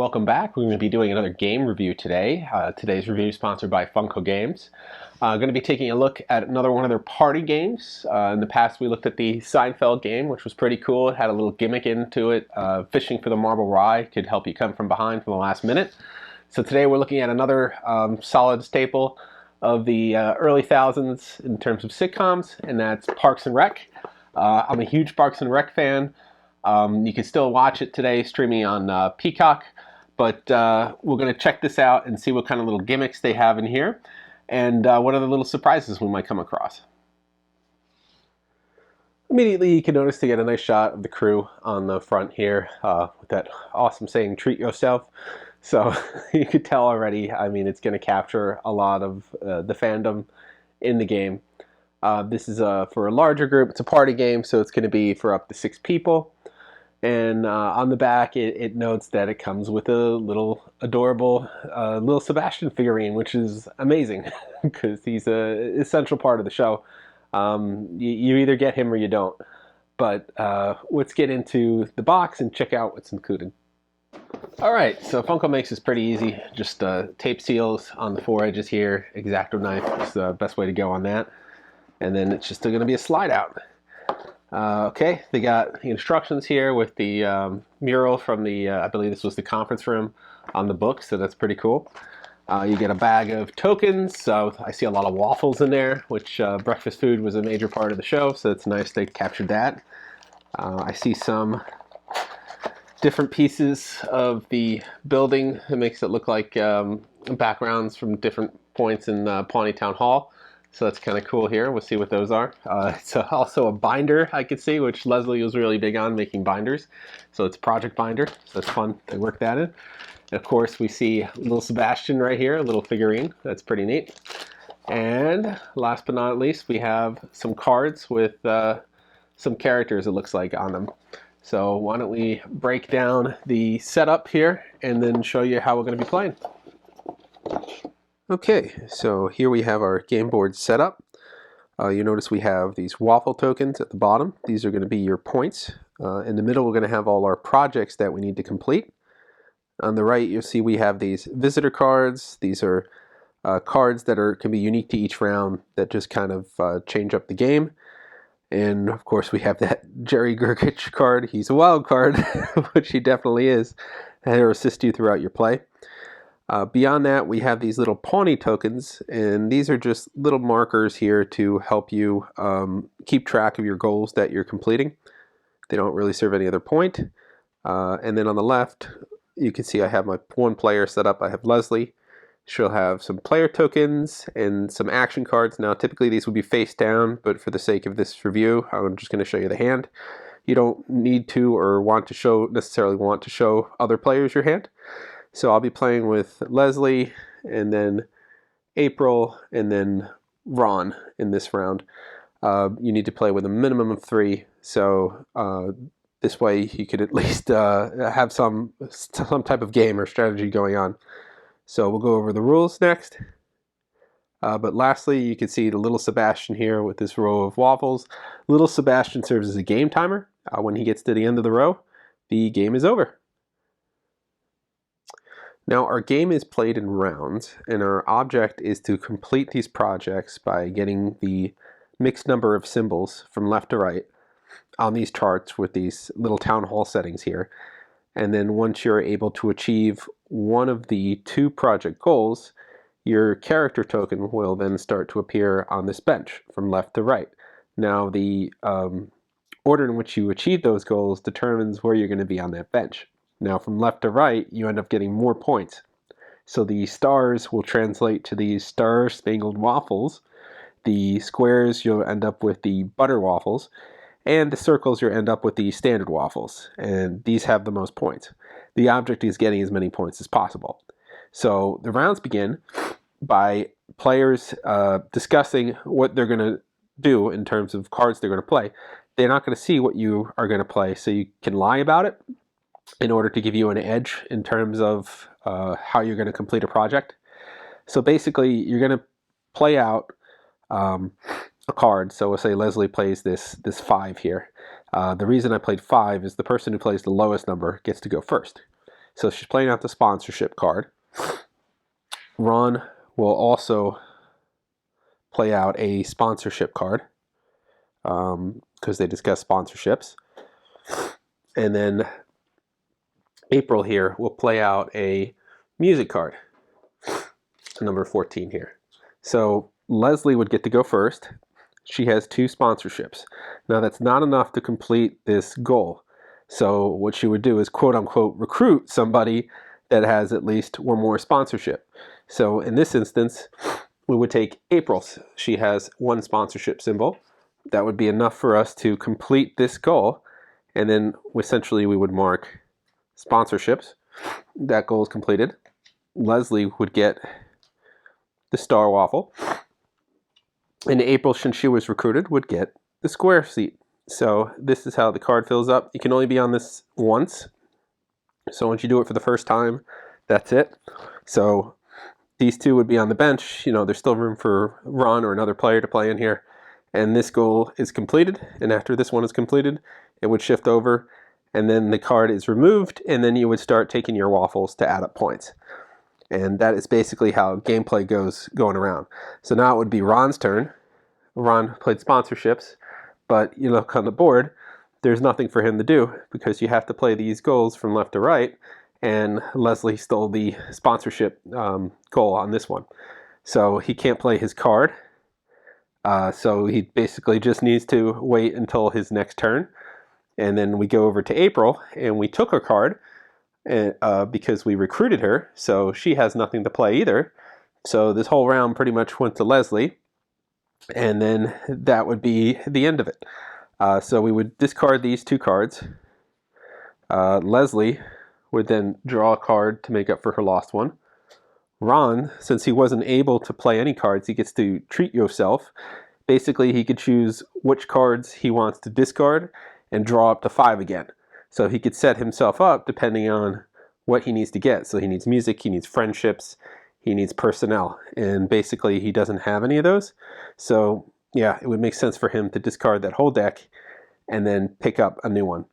welcome back. We're going to be doing another game review today. Today's review is sponsored by Funko Games. Going to be taking a look at another one of their party games. In the past we looked at the Seinfeld game, which was pretty cool. It had a little gimmick into it. Fishing for the marble rye could help you come from behind from the last minute. So today we're looking at another solid staple of the early thousands in terms of sitcoms, and that's Parks and Rec. I'm a huge Parks and Rec fan. You can still watch it today streaming on Peacock, but we're going to check this out and see what kind of little gimmicks they have in here and what other little surprises we might come across. Immediately you can notice they get a nice shot of the crew on the front here with that awesome saying, "Treat yourself." So you could tell already, I mean, it's going to capture a lot of the fandom in the game. This is for a larger group. It's a party game, so it's going to be for up to 6 people. And on the back, it notes that it comes with a little adorable little Sebastian figurine, which is amazing because he's an essential part of the show. You either get him or you don't. But let's get into the box and check out what's included. Alright, so Funko makes this pretty easy. Just tape seals on the 4 edges here. X-Acto knife is the best way to go on that. And then it's just going to be a slide out. Okay, they got the instructions here with the mural from the, I believe this was the conference room on the book, so that's pretty cool. You get a bag of tokens, so I see a lot of waffles in there, which breakfast food was a major part of the show, so it's nice they captured that. I see some different pieces of the building. It makes it look like backgrounds from different points in Pawnee Town Hall. So that's kind of cool here. We'll see what those are. It's also a binder I could see, which Leslie was really big on making binders. So it's a project binder. So it's fun to work that in. And of course, we see little Sebastian right here, a little figurine. That's pretty neat. And last but not least, we have some cards with some characters, it looks like, on them. So why don't we break down the setup here and then show you how we're going to be playing. Okay, so here we have our game board set up. You notice we have these waffle tokens at the bottom. These are going to be your points. In the middle, we're going to have all our projects that we need to complete. On the right, you'll see we have these visitor cards. These are cards that can be unique to each round that just kind of change up the game. And of course, we have that Jerry Gergich card. He's a wild card, which he definitely is. That'll assist you throughout your play. Beyond that, we have these little Pawnee tokens, and these are just little markers here to help you keep track of your goals that you're completing. They don't really serve any other point. And then on the left, you can see I have my one player set up. I have Leslie. She'll have some player tokens and some action cards. Now, typically these would be face down, but for the sake of this review, I'm just going to show you the hand. You don't need to or necessarily want to show other players your hand. So I'll be playing with Leslie, and then April, and then Ron in this round. You need to play with a minimum of 3, so this way you could at least have some type of game or strategy going on. So we'll go over the rules next. But lastly, you can see the little Sebastian here with this row of waffles. Little Sebastian serves as a game timer. When he gets to the end of the row, the game is over. Now, our game is played in rounds, and our object is to complete these projects by getting the mixed number of symbols from left to right on these charts with these little town hall settings here. And then once you're able to achieve one of the 2 project goals, your character token will then start to appear on this bench from left to right. Now, the order in which you achieve those goals determines where you're going to be on that bench. Now, from left to right, you end up getting more points. So the stars will translate to these star-spangled waffles. The squares, you'll end up with the butter waffles. And the circles, you'll end up with the standard waffles. And these have the most points. The object is getting as many points as possible. So the rounds begin by players discussing what they're going to do in terms of cards they're going to play. They're not going to see what you are going to play, so you can lie about it in order to give you an edge in terms of how you're going to complete a project. So basically, you're going to play out a card. So we'll say Leslie plays this 5 here. The reason I played 5 is the person who plays the lowest number gets to go first. So she's playing out the sponsorship card. Ron will also play out a sponsorship card because they discuss sponsorships. And then April here will play out a music card, number 14 here. So Leslie would get to go first. She has 2 sponsorships. Now that's not enough to complete this goal. So what she would do is quote unquote recruit somebody that has at least one more sponsorship. So in this instance, we would take April's. She has 1 sponsorship symbol. That would be enough for us to complete this goal. And then essentially we would mark sponsorships. That goal is completed. Leslie would get the star waffle. And April, since she was recruited, would get the square seat. So this is how the card fills up. You can only be on this once. So once you do it for the first time, that's it. So these 2 would be on the bench. You know, there's still room for Ron or another player to play in here. And this goal is completed. And after this one is completed, it would shift over. And then the card is removed. And then you would start taking your waffles to add up points. And that is basically how gameplay goes going around. So now it would be Ron's turn. Ron played sponsorships, but you look on the board, there's nothing for him to do because you have to play these goals from left to right, and Leslie stole the sponsorship goal on this one. So he can't play his card. So he basically just needs to wait until his next turn. And then we go over to April, and we took her card because we recruited her, so she has nothing to play either. So this whole round pretty much went to Leslie, and then that would be the end of it. So we would discard these 2 cards. Leslie would then draw a card to make up for her lost one. Ron, since he wasn't able to play any cards, he gets to treat yourself. Basically, he could choose which cards he wants to discard and draw up to 5 again. So he could set himself up depending on what he needs to get. So he needs music, he needs friendships, he needs personnel. And basically he doesn't have any of those. So yeah, it would make sense for him to discard that whole deck and then pick up a new one.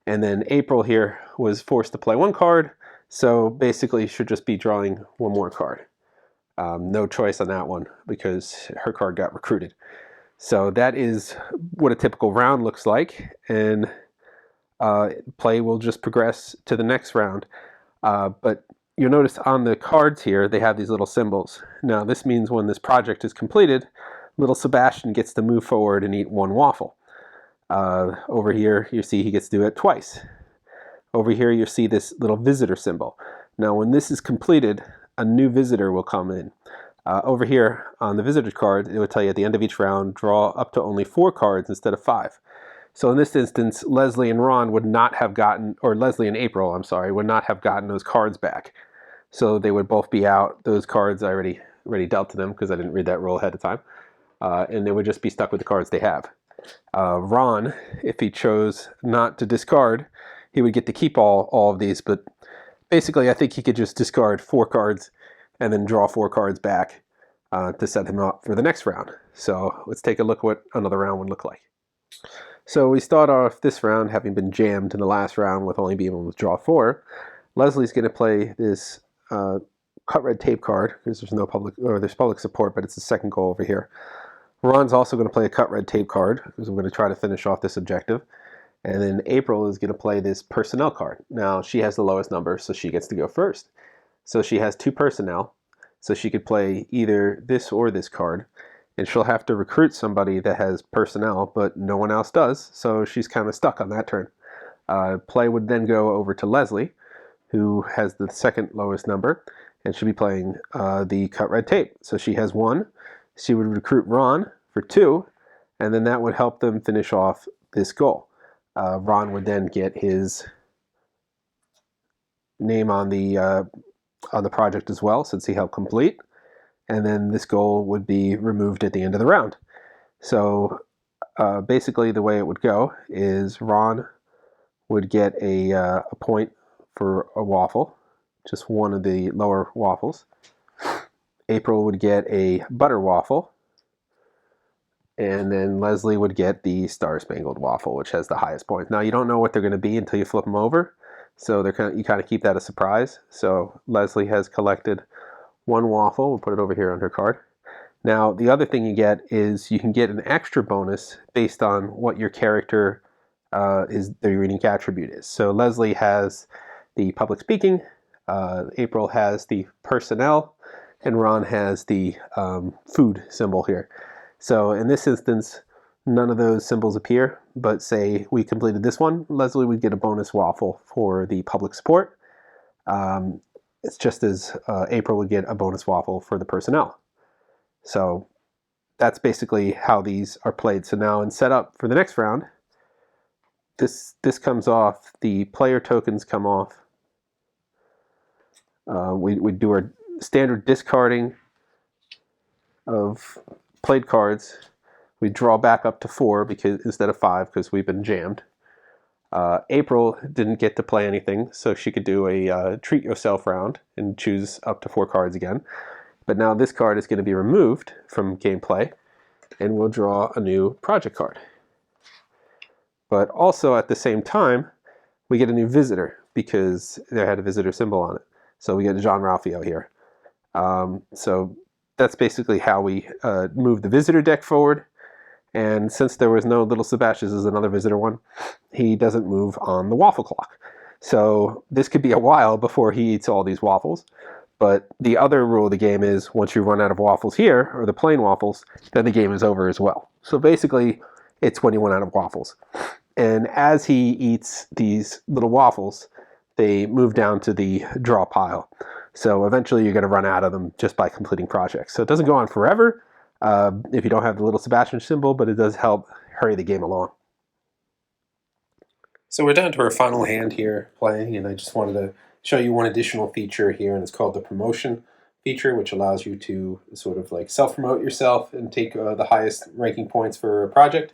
And then April here was forced to play 1 card. So basically should just be drawing 1 more card. No choice on that one because her card got recruited. So that is what a typical round looks like. And play will just progress to the next round. But you'll notice on the cards here, they have these little symbols. Now this means when this project is completed, little Sebastian gets to move forward and eat 1 waffle. Over here, you see he gets to do it twice. Over here, you see this little visitor symbol. Now when this is completed, a new visitor will come in. Over here on the visitor card, it would tell you at the end of each round, draw up to only 4 cards instead of 5. So in this instance, Leslie and Ron would not have gotten, or Leslie and April, I'm sorry, would not have gotten those cards back. So they would both be out. Those cards I already dealt to them because I didn't read that rule ahead of time. And they would just be stuck with the cards they have. Ron, if he chose not to discard, he would get to keep all of these. But basically, I think he could just discard 4 cards and then draw 4 cards back to set him up for the next round. So let's take a look at what another round would look like. So we start off this round having been jammed in the last round with only being able to draw 4. Leslie's going to play this cut red tape card because there's public support, but it's the second goal over here. Ron's also going to play a cut red tape card because we're going to try to finish off this objective. And then April is going to play this personnel card. Now she has the lowest number, so she gets to go first. So she has 2 personnel, so she could play either this or this card. And she'll have to recruit somebody that has personnel, but no one else does, so she's kind of stuck on that turn. Play would then go over to Leslie, who has the second lowest number, and she'll be playing the cut red tape. So she has 1. She would recruit Ron for 2, and then that would help them finish off this goal. Ron would then get his name on the project as well, since he helped complete. And then this goal would be removed at the end of the round. So basically the way it would go is Ron would get a point for a waffle, just one of the lower waffles. April would get a butter waffle. And then Leslie would get the Star Spangled Waffle, which has the highest points. Now you don't know what they're going to be until you flip them over. So you kind of keep that a surprise. So Leslie has collected one waffle. We'll put it over here on her card. Now, the other thing you get is you can get an extra bonus based on what your character is, their unique attribute is. So Leslie has the public speaking, April has the personnel, and Ron has the food symbol here. So in this instance, none of those symbols appear, but say we completed this one, Leslie would get a bonus waffle for the public support. It's just as April would get a bonus waffle for the personnel. So that's basically how these are played. So now in setup for the next round, this comes off, the player tokens come off. We do our standard discarding of played cards. We draw back up to 4 because instead of 5 because we've been jammed. April didn't get to play anything, so she could do a treat yourself round and choose up to 4 cards again. But now this card is going to be removed from gameplay, and we'll draw a new project card. But also at the same time, we get a new visitor because there had a visitor symbol on it. So we get John Ralphio here. So that's basically how we move the visitor deck forward. And since there was no Little Sebastian, this is another visitor one, he doesn't move on the waffle clock. So this could be a while before he eats all these waffles. But the other rule of the game is once you run out of waffles here, or the plain waffles, then the game is over as well. So basically, it's when you run out of waffles. And as he eats these little waffles, they move down to the draw pile. So eventually you're going to run out of them just by completing projects. So it doesn't go on forever if you don't have the Little Sebastian symbol, but it does help hurry the game along. So we're down to our final hand here playing, and I just wanted to show you one additional feature here, and it's called the promotion feature, which allows you to sort of like self-promote yourself and take the highest ranking points for a project.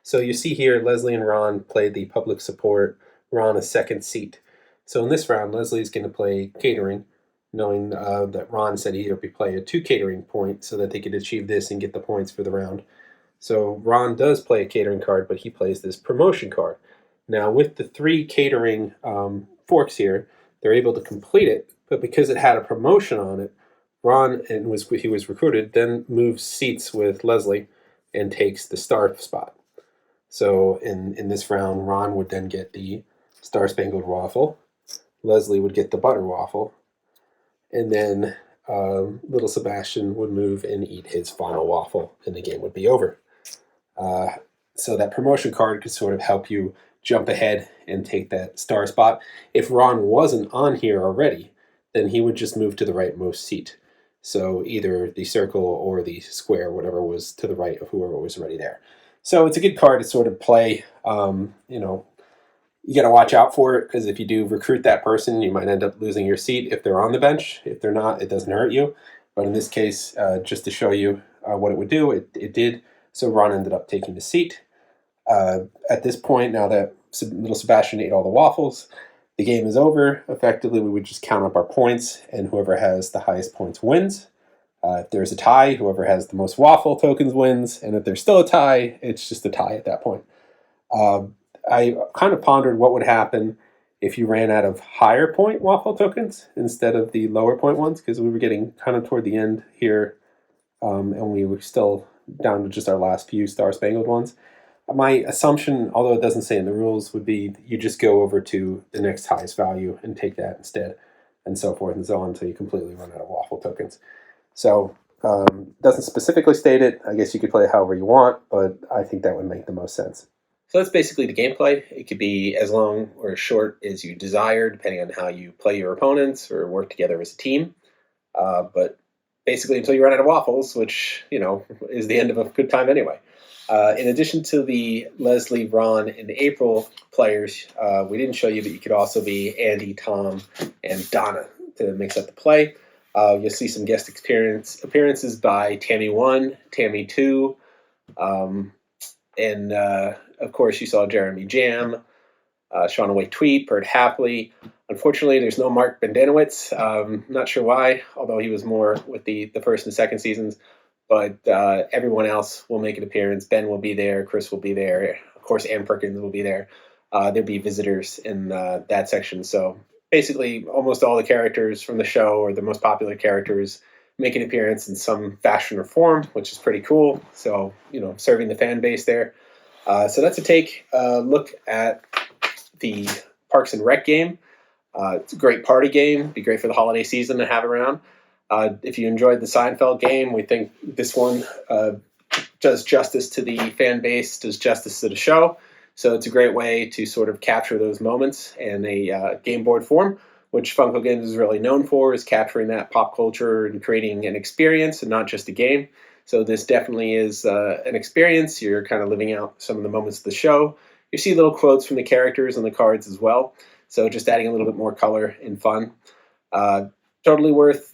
So you see here, Leslie and Ron played the public support, Ron a second seat. So in this round, Leslie's going to play catering, knowing that Ron said he'd be play a 2 catering point so that they could achieve this and get the points for the round. So Ron does play a catering card, but he plays this promotion card. Now with the 3 catering forks here, they're able to complete it, but because it had a promotion on it, Ron, and he was recruited, then moves seats with Leslie and takes the star spot. So in this round, Ron would then get the Star Spangled Waffle, Leslie would get the Butter Waffle, and then little Sebastian would move and eat his final waffle, and the game would be over. So that promotion card could sort of help you jump ahead and take that star spot. If Ron wasn't on here already, then he would just move to the rightmost seat. So either the circle or the square, whatever was to the right of whoever was already there. So it's a good card to sort of play. You got to watch out for it, because if you do recruit that person, you might end up losing your seat if they're on the bench. If they're not, it doesn't hurt you. But in this case, just to show you what it would do, it did. So Ron ended up taking the seat. At this point, now that little Sebastian ate all the waffles, the game is over. Effectively, we would just count up our points, and whoever has the highest points wins. If there's a tie, whoever has the most waffle tokens wins, and if there's still a tie, it's just a tie at that point. I kind of pondered what would happen if you ran out of higher point waffle tokens instead of the lower point ones, because we were getting kind of toward the end here, and we were still down to just our last few Star Spangled ones. My assumption, although it doesn't say in the rules, would be you just go over to the next highest value and take that instead, and so forth and so on until you completely run out of waffle tokens. So doesn't specifically state it. I guess you could play it however you want, but I think that would make the most sense. So that's basically the gameplay. It could be as long or as short as you desire, depending on how you play your opponents or work together as a team. But basically until you run out of waffles, which, is the end of a good time anyway. In addition to the Leslie, Ron, and April players, we didn't show you, but you could also be Andy, Tom, and Donna to mix up the play. You'll see some guest appearances by Tammy 1, Tammy 2, and of course you saw Jeremy Jam, Shauna Way Tweet, Bert Hapley. Unfortunately, there's no Mark Bendanowitz. Not sure why, although he was more with the first and second seasons. But everyone else will make an appearance. Ben will be there. Chris will be there. Of course, Ann Perkins will be there. there'd be visitors in that section. So basically, almost all the characters from the show, or the most popular characters, make an appearance in some fashion or form, which is pretty cool. So, serving the fan base there. So that's a look at the Parks and Rec game. It's a great party game. Be great for the holiday season to have around. If you enjoyed the Seinfeld game, we think this one does justice to the fan base, does justice to the show. So it's a great way to sort of capture those moments in a game board form, which Funko Games is really known for, is capturing that pop culture and creating an experience and not just a game. So this definitely is an experience. You're kind of living out some of the moments of the show. You see little quotes from the characters on the cards as well. So just adding a little bit more color and fun. Totally worth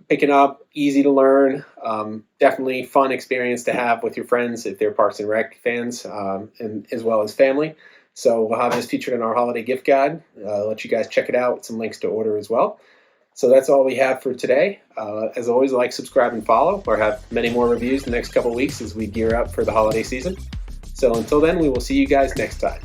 picking up, easy to learn, definitely fun experience to have with your friends if they're Parks and Rec fans, and as well as family. So we'll have this featured in our holiday gift guide. Let you guys check it out with some links to order as well. So that's all we have for today. As always, like, subscribe, and follow. We'll have many more reviews the next couple weeks as we gear up for the holiday season. So until then, we will see you guys next time.